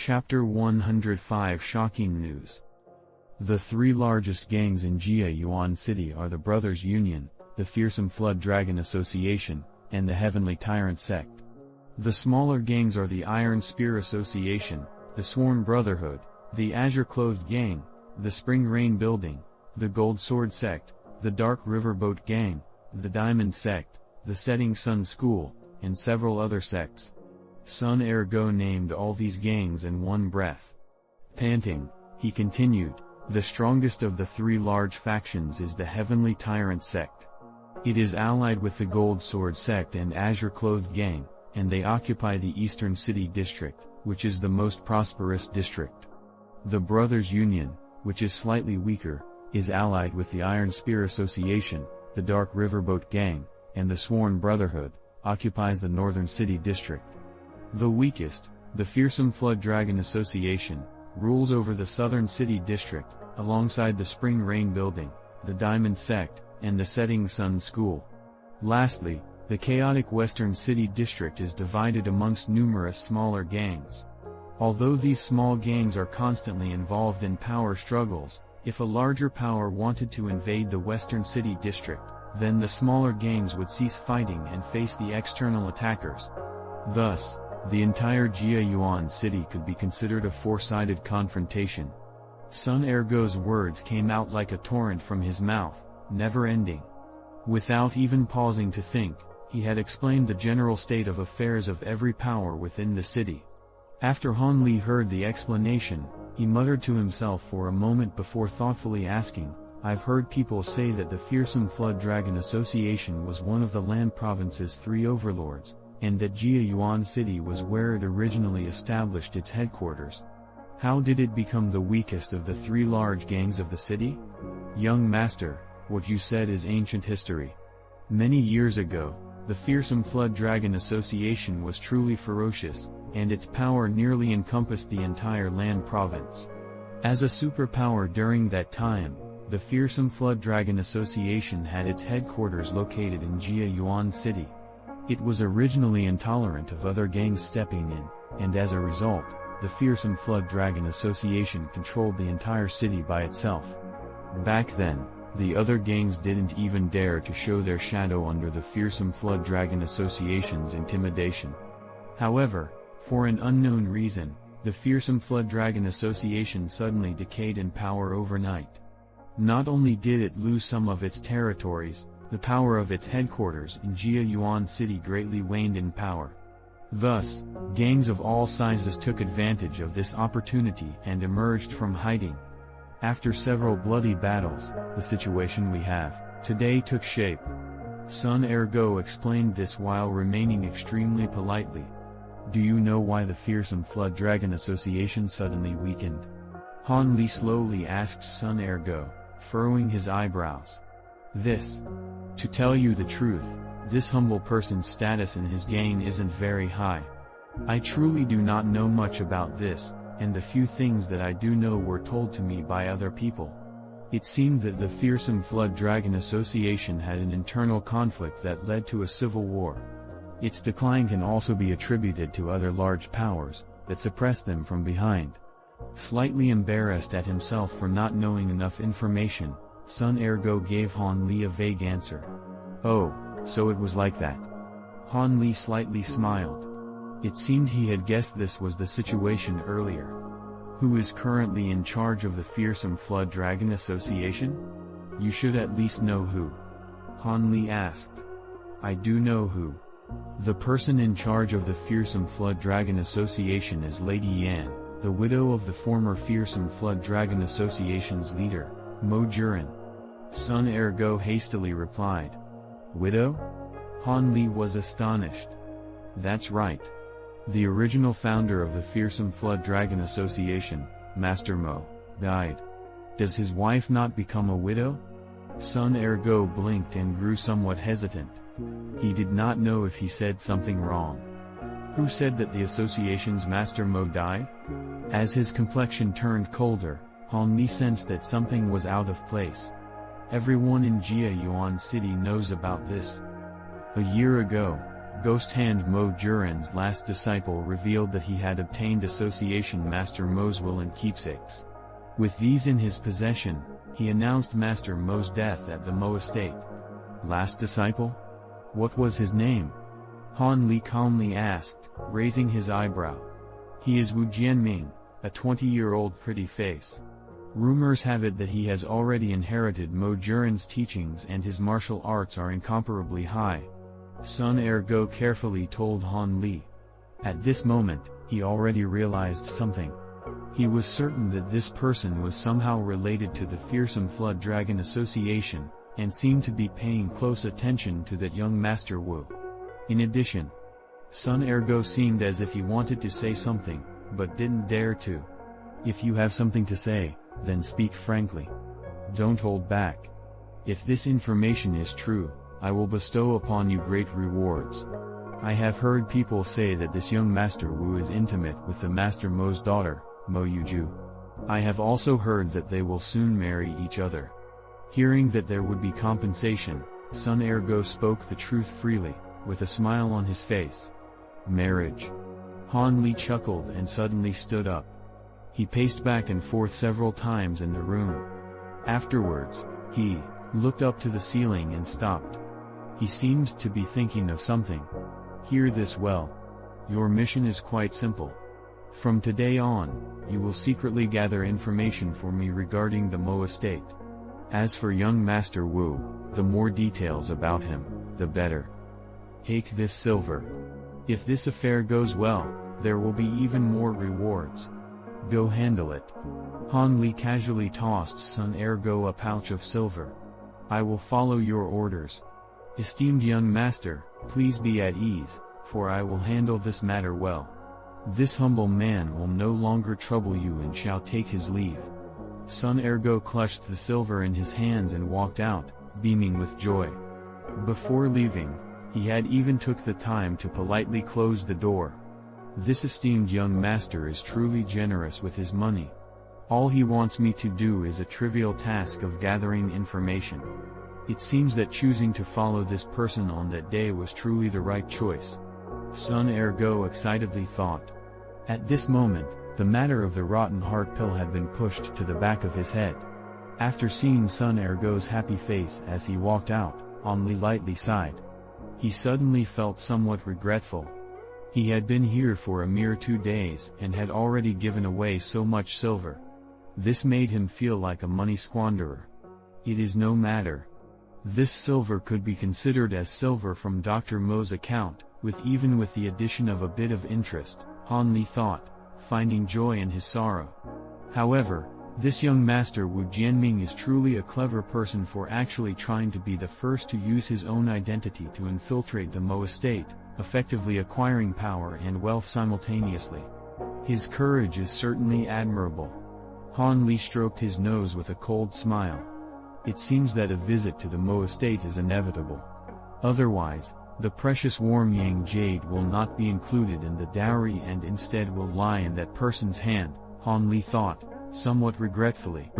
Chapter 105 Shocking News. The three largest gangs in Jia Yuan City are the Brothers Union, the Fearsome Flood Dragon Association, and the Heavenly Tyrant Sect. The smaller gangs are the Iron Spear Association, the Sworn Brotherhood, the Azure Clothed Gang, the Spring Rain Building, the Gold Sword Sect, the Dark Riverboat Gang, the Diamond Sect, the Setting Sun School, and several other sects. Sun Ergo named all these gangs in one breath. Panting, he continued, the strongest of the three large factions is the Heavenly Tyrant Sect. It is allied with the Gold Sword Sect and Azure Clothed Gang, and they occupy the Eastern City District, which is the most prosperous district. The Brothers Union, which is slightly weaker, is allied with the Iron Spear Association, the Dark Riverboat Gang, and the Sworn Brotherhood, occupies the Northern City District. The weakest, the Fearsome Flood Dragon Association, rules over the Southern City District, alongside the Spring Rain Building, the Diamond Sect, and the Setting Sun School. Lastly, the chaotic Western City District is divided amongst numerous smaller gangs. Although these small gangs are constantly involved in power struggles, if a larger power wanted to invade the Western City District, then the smaller gangs would cease fighting and face the external attackers. Thus, the entire Jia Yuan City could be considered a four-sided confrontation. Sun Ergo's words came out like a torrent from his mouth, never ending. Without even pausing to think, he had explained the general state of affairs of every power within the city. After Han Li heard the explanation, he muttered to himself for a moment before thoughtfully asking, I've heard people say that the Fearsome Flood Dragon Association was one of the land province's three overlords, and that Jia Yuan City was where it originally established its headquarters. How did it become the weakest of the three large gangs of the city? Young master, what you said is ancient history. Many years ago, the Fearsome Flood Dragon Association was truly ferocious, and its power nearly encompassed the entire land province. As a superpower during that time, the Fearsome Flood Dragon Association had its headquarters located in Jia Yuan City. It was originally intolerant of other gangs stepping in, and as a result, the Fearsome Flood Dragon Association controlled the entire city by itself. Back then, the other gangs didn't even dare to show their shadow under the Fearsome Flood Dragon Association's intimidation. However, for an unknown reason, the Fearsome Flood Dragon Association suddenly decayed in power overnight. Not only did it lose some of its territories, the power of its headquarters in Jia Yuan City greatly waned in power. Thus, gangs of all sizes took advantage of this opportunity and emerged from hiding. After several bloody battles, the situation we have today took shape. Sun Ergo explained this while remaining extremely politely. Do you know why the Fearsome Flood Dragon Association suddenly weakened? Han Li slowly asked Sun Ergo, furrowing his eyebrows. To tell you the truth, this humble person's status in his gang isn't very high. I truly do not know much about this, and the few things that I do know were told to me by other people. It seemed that the Fearsome Flood Dragon Association had an internal conflict that led to a civil war. Its decline can also be attributed to other large powers that suppressed them from behind. Slightly embarrassed at himself for not knowing enough information, Sun Ergo gave Han Li a vague answer. Oh, so it was like that. Han Li slightly smiled. It seemed he had guessed this was the situation earlier. Who is currently in charge of the Fearsome Flood Dragon Association? You should at least know who. Han Li asked. I do know who. The person in charge of the Fearsome Flood Dragon Association is Lady Yan, the widow of the former Fearsome Flood Dragon Association's leader, Mo Jurin. Sun Ergo hastily replied. Widow? Han Li was astonished. That's right. The original founder of the Fearsome Flood Dragon Association, Master Mo, died. Does his wife not become a widow? Sun Ergo blinked and grew somewhat hesitant. He did not know if he said something wrong. Who said that the association's Master Mo died? As his complexion turned colder, Han Li sensed that something was out of place. Everyone in Jia Yuan City knows about this. A year ago, Ghost Hand Mo Juren's last disciple revealed that he had obtained Association Master Mo's will and keepsakes. With these in his possession, he announced Master Mo's death at the Mo estate. Last disciple? What was his name? Han Li calmly asked, raising his eyebrow. He is Wu Jianming, a 20-year-old pretty face. Rumors have it that he has already inherited Mo Juren's teachings and his martial arts are incomparably high. Sun Ergo carefully told Han Li. At this moment, he already realized something. He was certain that this person was somehow related to the fearsome Flood Dragon Association, and seemed to be paying close attention to that young Master Wu. In addition, Sun Ergo seemed as if he wanted to say something, but didn't dare to. If you have something to say, then speak frankly. Don't hold back. If this information is true, I will bestow upon you great rewards. I have heard people say that this young Master Wu is intimate with the Master Mo's daughter, Mo Yuju. I have also heard that they will soon marry each other. Hearing that there would be compensation, Sun Ergo spoke the truth freely, with a smile on his face. Marriage. Han Li chuckled and suddenly stood up. He paced back and forth several times in the room. Afterwards, he looked up to the ceiling and stopped. He seemed to be thinking of something. Hear this well. Your mission is quite simple. From today on, you will secretly gather information for me regarding the Mo estate. As for young Master Wu, the more details about him, the better. Take this silver. If this affair goes well, there will be even more rewards. Go handle it. Han Li casually tossed Sun Ergo a pouch of silver. I will follow your orders. Esteemed young master, please be at ease, for I will handle this matter well. This humble man will no longer trouble you and shall take his leave. Sun Ergo clutched the silver in his hands and walked out, beaming with joy. Before leaving, he had even took the time to politely close the door. This esteemed young master is truly generous with his money. All he wants me to do is a trivial task of gathering information. It seems that choosing to follow this person on that day was truly the right choice. Sun Ergo excitedly thought. At this moment, the matter of the rotten heart pill had been pushed to the back of his head. After seeing Sun Ergo's happy face as he walked out, Han Li lightly sighed. He suddenly felt somewhat regretful. He had been here for a mere 2 days and had already given away so much silver. This made him feel like a money squanderer. It is no matter. This silver could be considered as silver from Dr. Mo's account, even with the addition of a bit of interest, Han Li thought, finding joy in his sorrow. However, this young master Wu Jianming is truly a clever person for actually trying to be the first to use his own identity to infiltrate the Mo estate, effectively acquiring power and wealth simultaneously. His courage is certainly admirable. Han Li stroked his nose with a cold smile. It seems that a visit to the Mo estate is inevitable. Otherwise, the precious Warm Yang jade will not be included in the dowry and instead will lie in that person's hand, Han Li thought, somewhat regretfully.